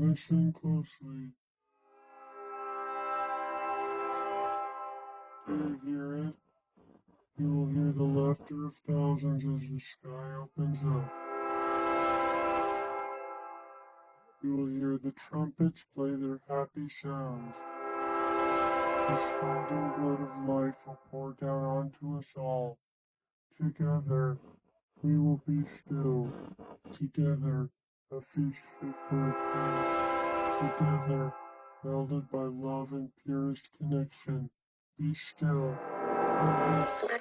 Listen closely. Do you hear it? You will hear the laughter of thousands as the sky opens up. You will hear the trumpets play their happy sounds. The scalding blood of life will pour down onto us all. Together, we will be still. Together, a feast fit for a king. Together, melded by love and purest connection. Be still. And listen.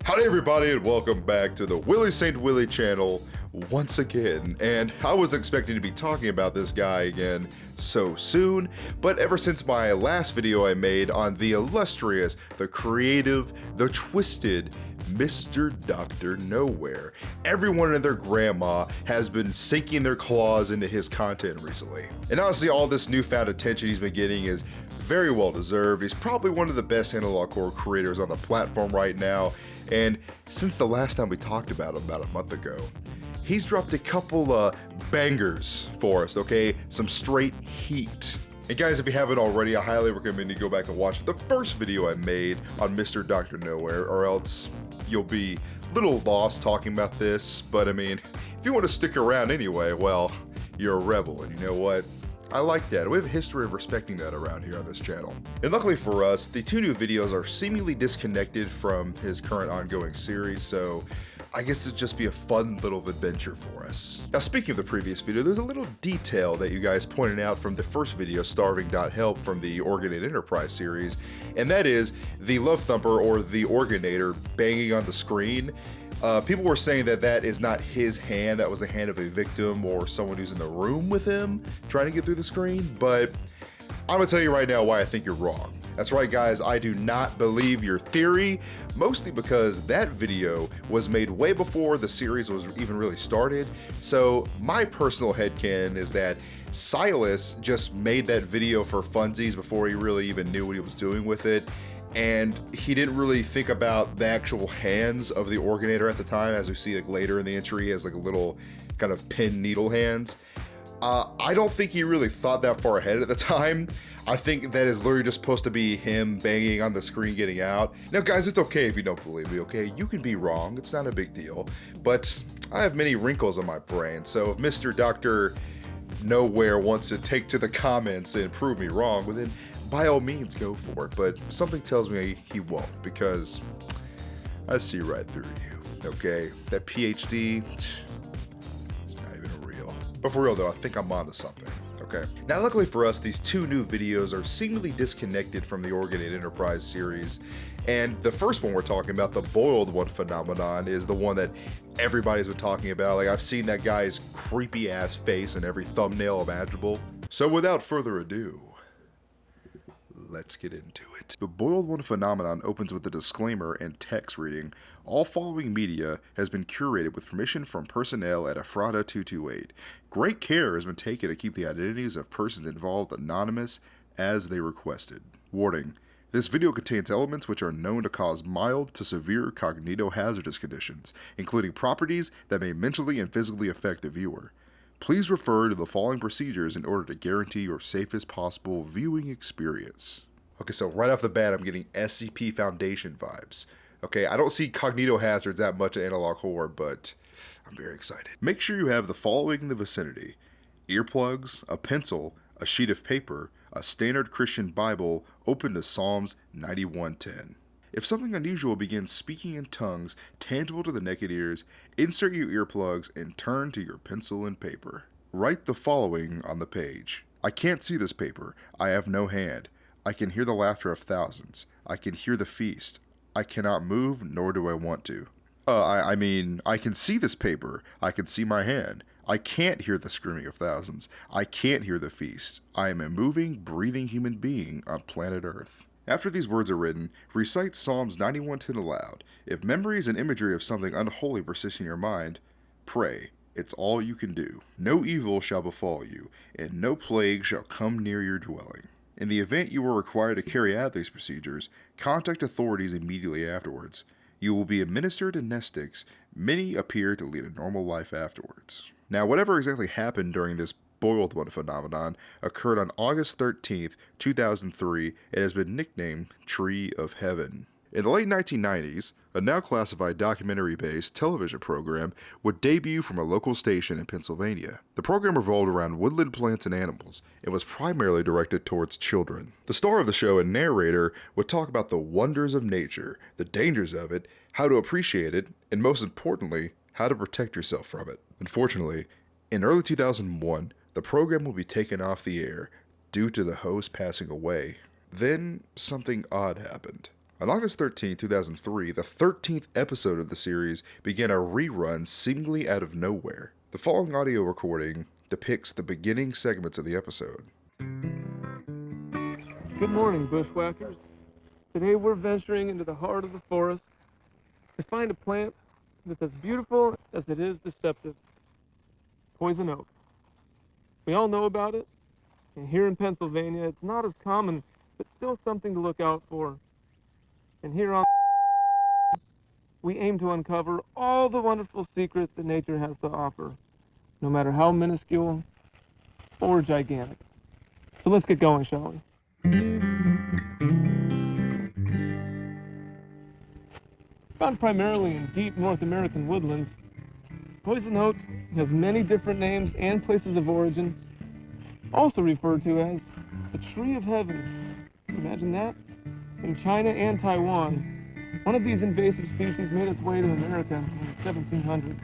Howdy everybody and welcome back to the Willie St. Willie channel once again. And I was expecting to be talking about this guy again so soon, but ever since my last video I made on the illustrious, the creative, the twisted Mr. Dr. Nowhere, everyone and their grandma has been sinking their claws into his content recently. And honestly, all this newfound attention he's been getting is very well deserved. He's probably one of the best analoghorror creators on the platform right now. And since the last time we talked about him about a month ago, he's dropped a couple bangers for us, okay? Some straight heat. And guys, if you haven't already, I highly recommend you go back and watch the first video I made on Mr. Dr. Nowhere, or else you'll be a little lost talking about this. But I mean, if you want to stick around anyway, well, you're a rebel, and you know what? I like that. We have a history of respecting that around here on this channel. And luckily for us, the two new videos are seemingly disconnected from his current ongoing series, so I guess it'd just be a fun little adventure for us. Now, speaking of the previous video, there's a little detail that you guys pointed out from the first video, Starving.Help, from the Organate Enterprise series, and that is the Love Thumper, or the Organator, banging on the screen. People were saying that that is not his hand, that was the hand of a victim or someone who's in the room with him trying to get through the screen, but I'm gonna tell you right now why I think you're wrong. That's right guys, I do not believe your theory, mostly because that video was made way before the series was even really started. So my personal headcanon is that Silas just made that video for funsies before he really even knew what he was doing with it. And he didn't really think about the actual hands of the Organator at the time, as we see like later in the entry, he has like a little kind of pin needle hands. I don't think he really thought that far ahead at the time. I think that is literally just supposed to be him banging on the screen getting out. Now guys, it's okay if you don't believe me, okay? You can be wrong, it's not a big deal. But I have many wrinkles in my brain, so if Mr. Dr. Nowhere wants to take to the comments and prove me wrong, well then by all means go for it, but something tells me he won't, because I see right through you, okay? That PhD, it's not even real. But for real though, I think I'm onto something, okay? Now luckily for us, these two new videos are seemingly disconnected from the Organate Enterprise series, and the first one we're talking about, the boiled one phenomenon, is the one that everybody's been talking about. Like, I've seen that guy's creepy ass face in every thumbnail imaginable. So without further ado, let's get into it. The boiled one phenomenon opens with a disclaimer and text reading, "All following media has been curated with permission from personnel at Ephrata 228. Great care has been taken to keep the identities of persons involved anonymous as they requested. Warning, this video contains elements which are known to cause mild to severe cognitohazardous conditions, including properties that may mentally and physically affect the viewer. Please refer to the following procedures in order to guarantee your safest possible viewing experience." Okay, so right off the bat, I'm getting SCP Foundation vibes. Okay, I don't see cognitohazards that much in analoghorror, but I'm very excited. Make sure you have the following in the vicinity: earplugs, a pencil, a sheet of paper, a standard Christian Bible open to Psalms 91:10. If something unusual begins speaking in tongues tangible to the naked ears, insert your earplugs and turn to your pencil and paper. Write the following on the page: "I can't see this paper. I have no hand. I can hear the laughter of thousands. I can hear the feast. I cannot move, nor do I want to." I mean, I can see this paper. I can see my hand. I can't hear the screaming of thousands. I can't hear the feast. I am a moving, breathing human being on planet Earth. After these words are written, recite Psalms 91:10 aloud. If memories and imagery of something unholy persist in your mind, pray. It's all you can do. No evil shall befall you, and no plague shall come near your dwelling. In the event you are required to carry out these procedures, contact authorities immediately afterwards. You will be administered anestetics. Many appear to lead a normal life afterwards. Now, whatever exactly happened during this boiled one phenomenon occurred on August 13th, 2003, and has been nicknamed Tree of Heaven. In the late 1990s, a now classified documentary-based television program would debut from a local station in Pennsylvania. The program revolved around woodland plants and animals and was primarily directed towards children. The star of the show and narrator would talk about the wonders of nature, the dangers of it, how to appreciate it, and most importantly, how to protect yourself from it. Unfortunately, in early 2001, the program will be taken off the air due to the host passing away. Then, something odd happened. On August 13, 2003, the 13th episode of the series began a rerun seemingly out of nowhere. The following audio recording depicts the beginning segments of the episode. Good morning, bushwhackers. Today we're venturing into the heart of the forest to find a plant that's as beautiful as it is deceptive. Poison oak. We all know about it, and here in Pennsylvania it's not as common, but still something to look out for. And here on we aim to uncover all the wonderful secrets that nature has to offer, no matter how minuscule or gigantic. So let's get going, shall we? Found primarily in deep North American woodlands, poison oak has many different names and places of origin, also referred to as the Tree of Heaven. Imagine that? In China and Taiwan, one of these invasive species made its way to America in the 1700s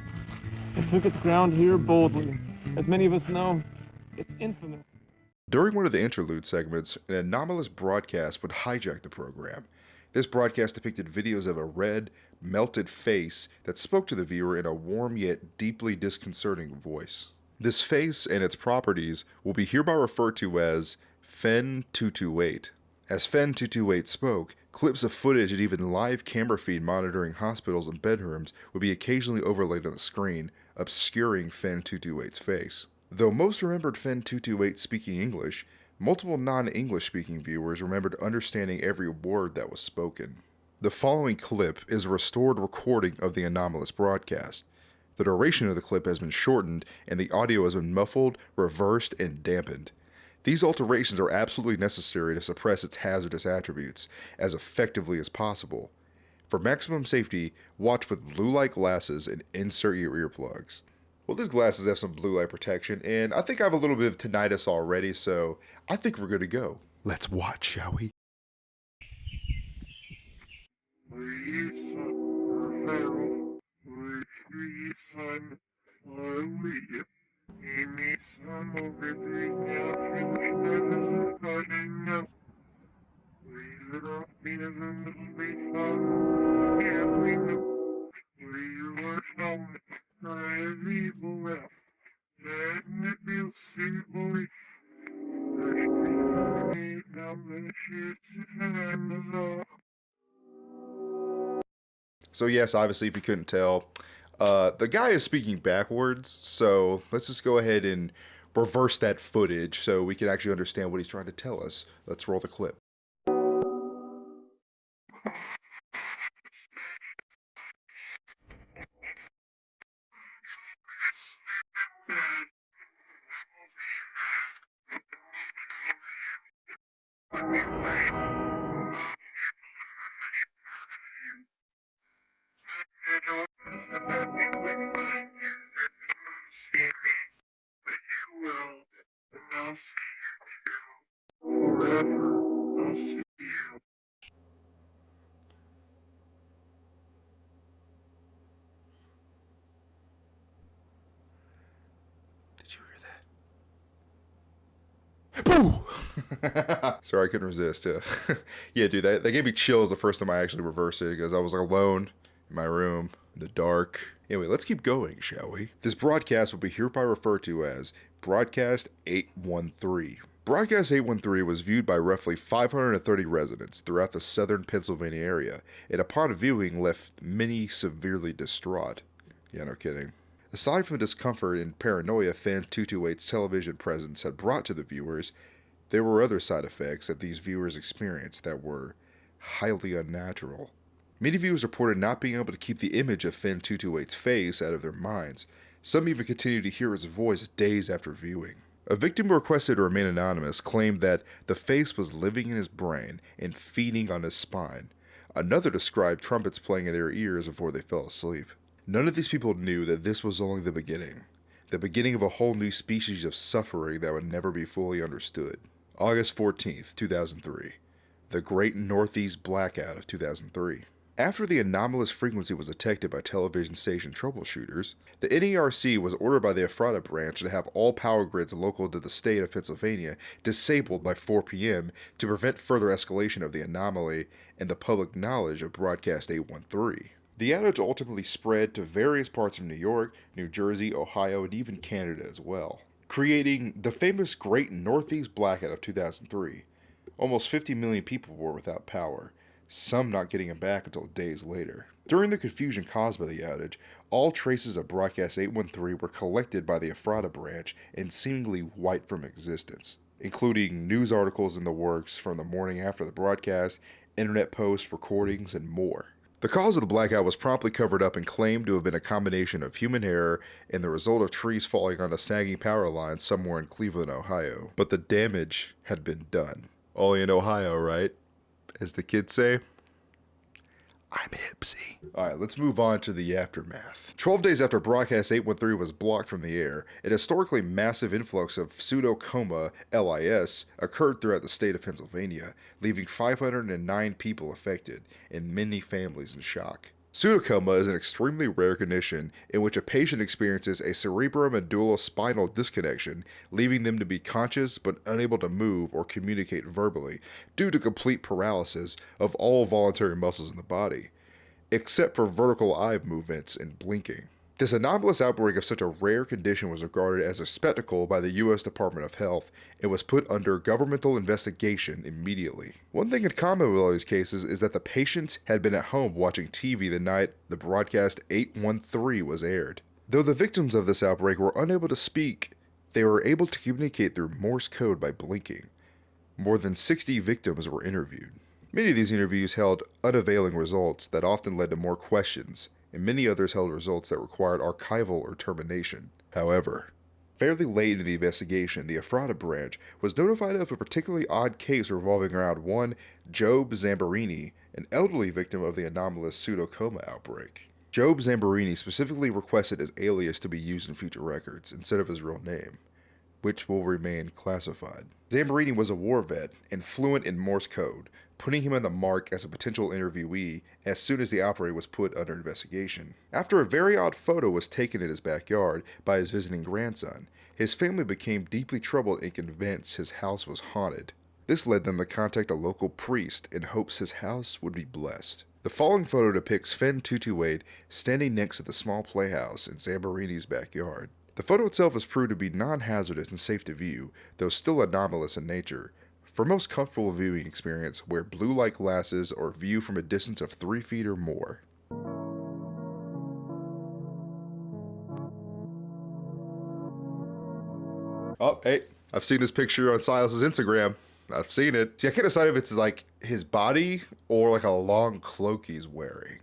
and took its ground here boldly. As many of us know, it's infamous. During one of the interlude segments, an anomalous broadcast would hijack the program. This broadcast depicted videos of a red, melted face that spoke to the viewer in a warm yet deeply disconcerting voice. This face and its properties will be hereby referred to as Fen 228. As Fen 228 spoke, clips of footage and even live camera feed monitoring hospitals and bedrooms would be occasionally overlaid on the screen, obscuring Fen 228's face. Though most remembered Fen 228 speaking English, multiple non-English speaking viewers remembered understanding every word that was spoken. The following clip is a restored recording of the anomalous broadcast. The duration of the clip has been shortened and the audio has been muffled, reversed, and dampened. These alterations are absolutely necessary to suppress its hazardous attributes as effectively as possible. For maximum safety, watch with blue light glasses and insert your earplugs. Well, these glasses have some blue light protection, and I think I have a little bit of tinnitus already, so I think we're good to go. Let's watch, shall we? So yes, obviously, if you couldn't tell, the guy is speaking backwards, so let's just go ahead and reverse that footage so we can actually understand what he's trying to tell us. Let's roll the clip. Did you hear that? Boo! Sorry, I couldn't resist. Yeah, dude, that gave me chills the first time I actually reversed it because I was alone in my room in the dark. Anyway, let's keep going, shall we? This broadcast will be hereby referred to as Broadcast 813. Broadcast 813 was viewed by roughly 530 residents throughout the southern Pennsylvania area, and upon viewing left many severely distraught. Yeah, no kidding. Aside from the discomfort and paranoia Fan 228's television presence had brought to the viewers, There were other side effects that these viewers experienced that were highly unnatural. Many viewers reported not being able to keep the image of Finn 228's face out of their minds. Some even continued to hear his voice days after viewing. A victim who requested to remain anonymous claimed that the face was living in his brain and feeding on his spine. Another described trumpets playing in their ears before they fell asleep. None of these people knew that this was only the beginning of a whole new species of suffering that would never be fully understood. August 14th, 2003. The Great Northeast Blackout of 2003. After the anomalous frequency was detected by television station troubleshooters, the NERC was ordered by the Ephrata branch to have all power grids local to the state of Pennsylvania disabled by 4 p.m. to prevent further escalation of the anomaly and the public knowledge of Broadcast 813. The outage ultimately spread to various parts of New York, New Jersey, Ohio, and even Canada as well, creating the famous Great Northeast Blackout of 2003. Almost 50 million people were without power, some not getting it back until days later. During the confusion caused by the outage, all traces of Broadcast 813 were collected by the Ephrata branch and seemingly wiped from existence, including news articles in the works from the morning after the broadcast, internet posts, recordings, and more. The cause of the blackout was promptly covered up and claimed to have been a combination of human error and the result of trees falling on a sagging power line somewhere in Cleveland, Ohio. But the damage had been done. Only in Ohio, right? As the kids say. I'm hipsy. Alright, let's move on to the aftermath. 12 days after Broadcast 813 was blocked from the air, an historically massive influx of pseudocoma LIS occurred throughout the state of Pennsylvania, leaving 509 people affected and many families in shock. Pseudocoma is an extremely rare condition in which a patient experiences a cerebromedulospinal disconnection, leaving them to be conscious but unable to move or communicate verbally due to complete paralysis of all voluntary muscles in the body, except for vertical eye movements and blinking. This anomalous outbreak of such a rare condition was regarded as a spectacle by the U.S. Department of Health and was put under governmental investigation immediately. One thing in common with all these cases is that the patients had been at home watching TV the night the Broadcast 813 was aired. Though the victims of this outbreak were unable to speak, they were able to communicate through Morse code by blinking. More than 60 victims were interviewed. Many of these interviews held unavailing results that often led to more questions, and many others held results that required archival or termination. However, fairly late in the investigation, the Ephrata branch was notified of a particularly odd case revolving around one Job Zambborini, an elderly victim of the anomalous pseudocoma outbreak. Job Zambborini specifically requested his alias to be used in future records instead of his real name, which will remain classified. Zambborini was a war vet and fluent in Morse code, putting him on the mark as a potential interviewee as soon as the outbreak was put under investigation. After a very odd photo was taken in his backyard by his visiting grandson, his family became deeply troubled and convinced his house was haunted. This led them to contact a local priest in hopes his house would be blessed. The following photo depicts Finn 228 standing next to the small playhouse in Zambborini's backyard. The photo itself is proved to be non-hazardous and safe to view, though still anomalous in nature. For most comfortable viewing experience, wear blue light glasses or view from a distance of 3 feet or more. Oh, hey, I've seen this picture on Silas's Instagram. I've seen it. See, I can't decide if it's like his body or like a long cloak he's wearing.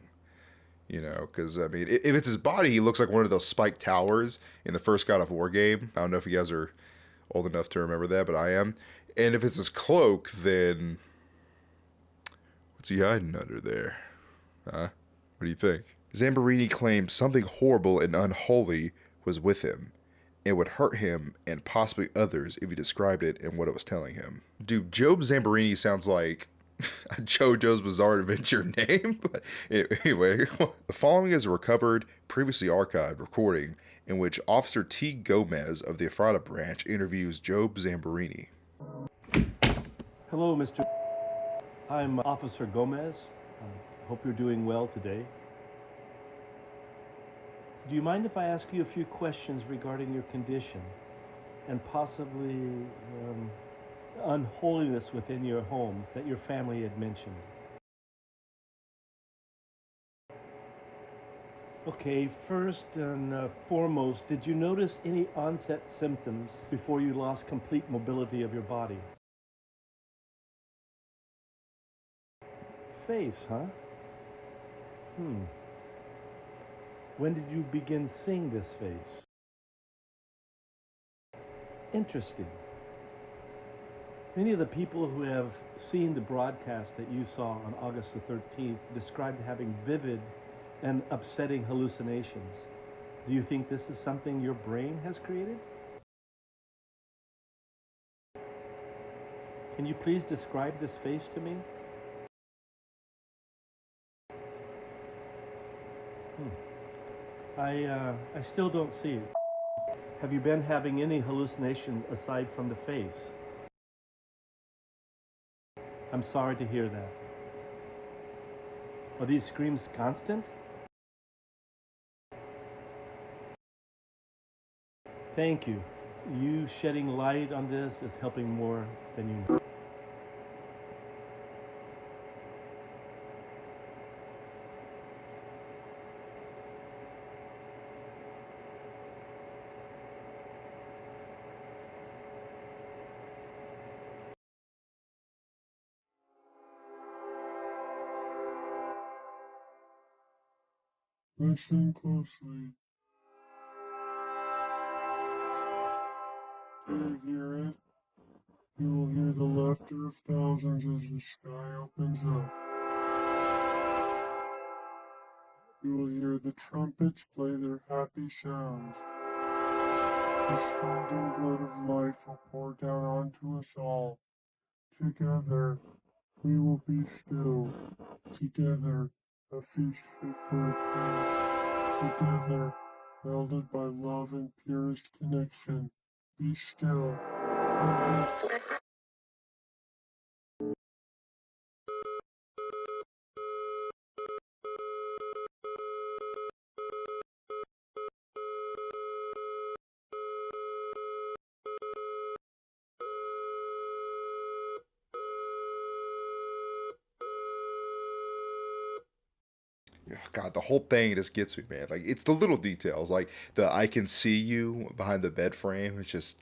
You know, because, I mean, if it's his body, he looks like one of those spiked towers in the first God of War game. I don't know if you guys are old enough to remember that, but I am. And if it's his cloak, then what's he hiding under there? Huh? What do you think? Zambborini claimed something horrible and unholy was with him. It would hurt him and possibly others if he described it and what it was telling him. Dude, Job Zambborini sounds like a JoJo's Bizarre Adventure name. But anyway, the following is a recovered, previously archived recording in which Officer T. Gomez of the Ephrata branch interviews Job Zambborini. Hello, Mr. I'm Officer Gomez. Hope you're doing well today. Do you mind if I ask you a few questions regarding your condition and possibly unholiness within your home that your family had mentioned? Okay, first and foremost, did you notice any onset symptoms before you lost complete mobility of your body? face, huh? Hmm. When did you begin seeing this face? Interesting. Many of the people who have seen the broadcast that you saw on August the 13th described having vivid and upsetting hallucinations. Do you think this is something your brain has created? Can you please describe this face to me? I still don't see it. Have you been having any hallucination aside from the face? I'm sorry to hear that. Are these screams constant? Thank you. You shedding light on this is helping more than you know. Listen closely. Do you hear it? You will hear the laughter of thousands as the sky opens up. You will hear the trumpets play their happy sounds. The scalding blood of life will pour down onto us all. Together, we will be still. Together, a feast fit for a king. Together, welded by love and purest connection. Be still. And listen. God, the whole thing just gets me, man. Like, it's the little details, like the "I can see you" behind the bed frame. It's just,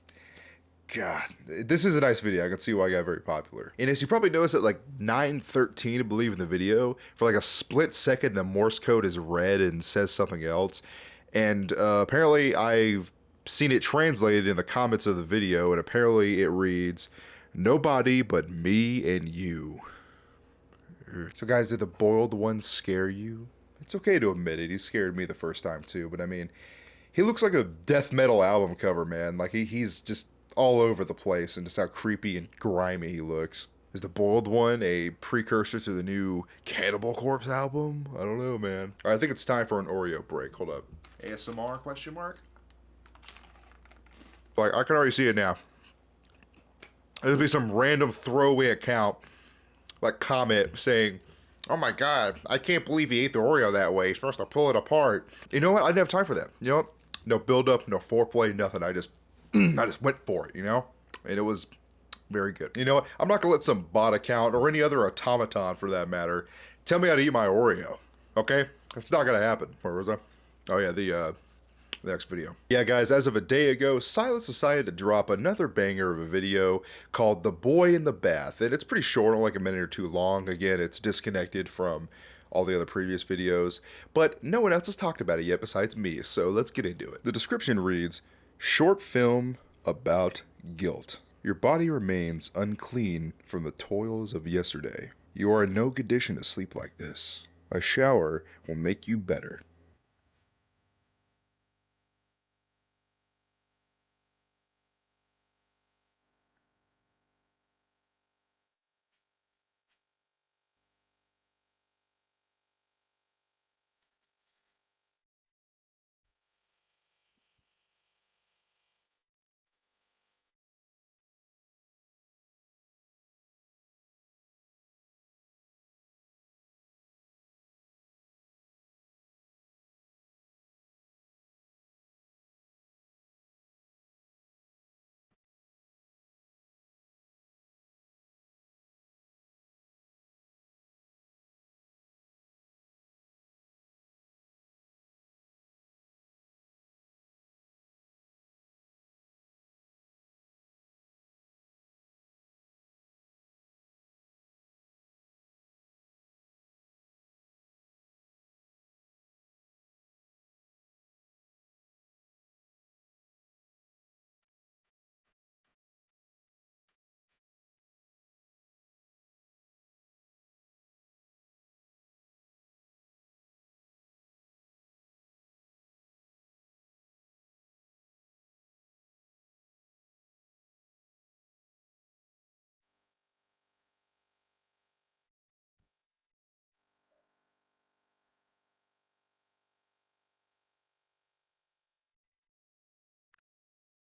God, this is a nice video. I can see why it got very popular. And as you probably noticed at like 9:13, I believe, in the video, for like a split second, the Morse code is red and says something else. And apparently, I've seen it translated in the comments of the video, and apparently it reads, "Nobody but me and you." So, guys, did the boiled one scare you? It's okay to admit it. He scared me the first time too, but I mean, he looks like a death metal album cover, man. Like he's just all over the place, and just how creepy and grimy he looks. Is the boiled one a precursor to the new Cannibal Corpse album? I don't know, man. All right, I think it's time for an Oreo break. Hold up. ASMR question mark? Like, I can already see it now. It'll be some random throwaway account, like, comment saying, "Oh my God, I can't believe he ate the Oreo that way. He's supposed to pull it apart." You know what? I didn't have time for that. You know what? No build up, no foreplay, nothing. I just I just went for it, you know? And it was very good. You know what? I'm not gonna let some bot account or any other automaton for that matter tell me how to eat my Oreo. Okay? That's not gonna happen. Where was I? Oh yeah, the next video. Yeah, guys, as of a day ago, Silas decided to drop another banger of a video called The Boy in the Bath. And it's pretty short, only like a minute or two long. Again, it's disconnected from all the other previous videos, but no one else has talked about it yet besides me, so let's get into it. The description reads, "Short film about guilt. Your body remains unclean from the toils of yesterday. You are in no condition to sleep like this. A shower will make you better.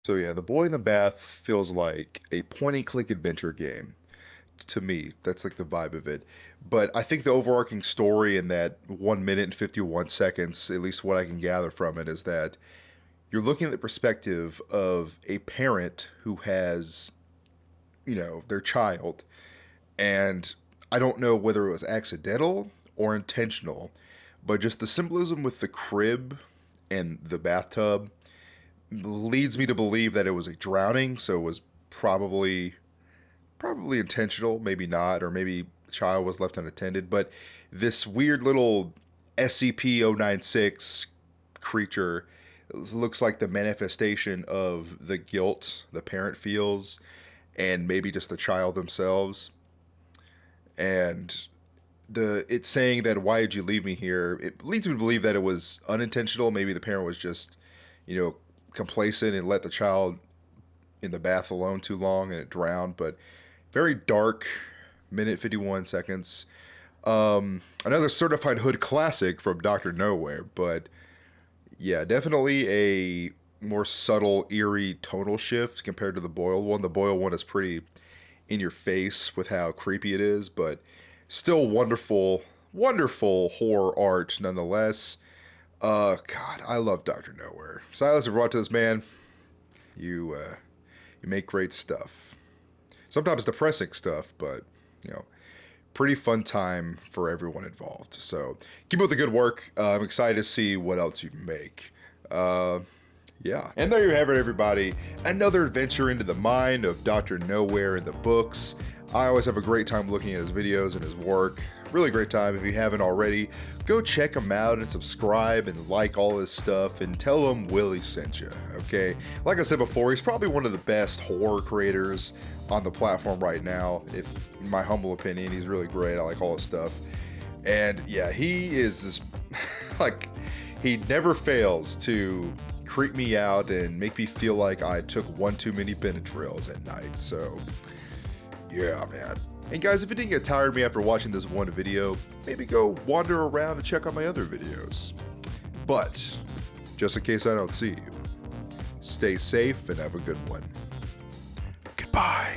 So yeah, The Boy in the Bath feels like a point and click adventure game. To me, that's like the vibe of it. But I think the overarching story in that 1 minute and 51 seconds, at least what I can gather from it, is that you're looking at the perspective of a parent who has, their child. And I don't know whether it was accidental or intentional, but just the symbolism with the crib and the bathtub leads me to believe that it was a drowning, so it was probably intentional, maybe not, or maybe the child was left unattended. But this weird little SCP-096 creature looks like the manifestation of the guilt the parent feels, and maybe just the child themselves. And it's saying that, why did you leave me here? It leads me to believe that it was unintentional. Maybe the parent was just, complacent and let the child in the bath alone too long and it drowned. But very dark, minute 51 seconds. Another certified hood classic from Dr. Nowhere, but yeah, definitely a more subtle, eerie tonal shift compared to the Boyle one. The Boyle one is pretty in your face with how creepy it is, but still wonderful, wonderful horror art nonetheless. God, I love Dr. Nowhere. Silas, if you're watching this, man, you make great stuff. Sometimes depressing stuff, but, pretty fun time for everyone involved. So keep up the good work. I'm excited to see what else you make. Yeah. And there you have it, everybody. Another adventure into the mind of Dr. Nowhere in the books. I always have a great time looking at his videos and his work. Really great time. If you haven't already, go check him out and subscribe and like all his stuff and tell him Willie sent you, okay? Like I said before, he's probably one of the best horror creators on the platform right now. If, in my humble opinion, he's really great. I like all his stuff. And yeah, he is this, like, he never fails to creep me out and make me feel like I took one too many Benadryls at night. So yeah, man. And guys, if you didn't get tired of me after watching this one video, maybe go wander around and check out my other videos. But just in case I don't see you, stay safe and have a good one. Goodbye.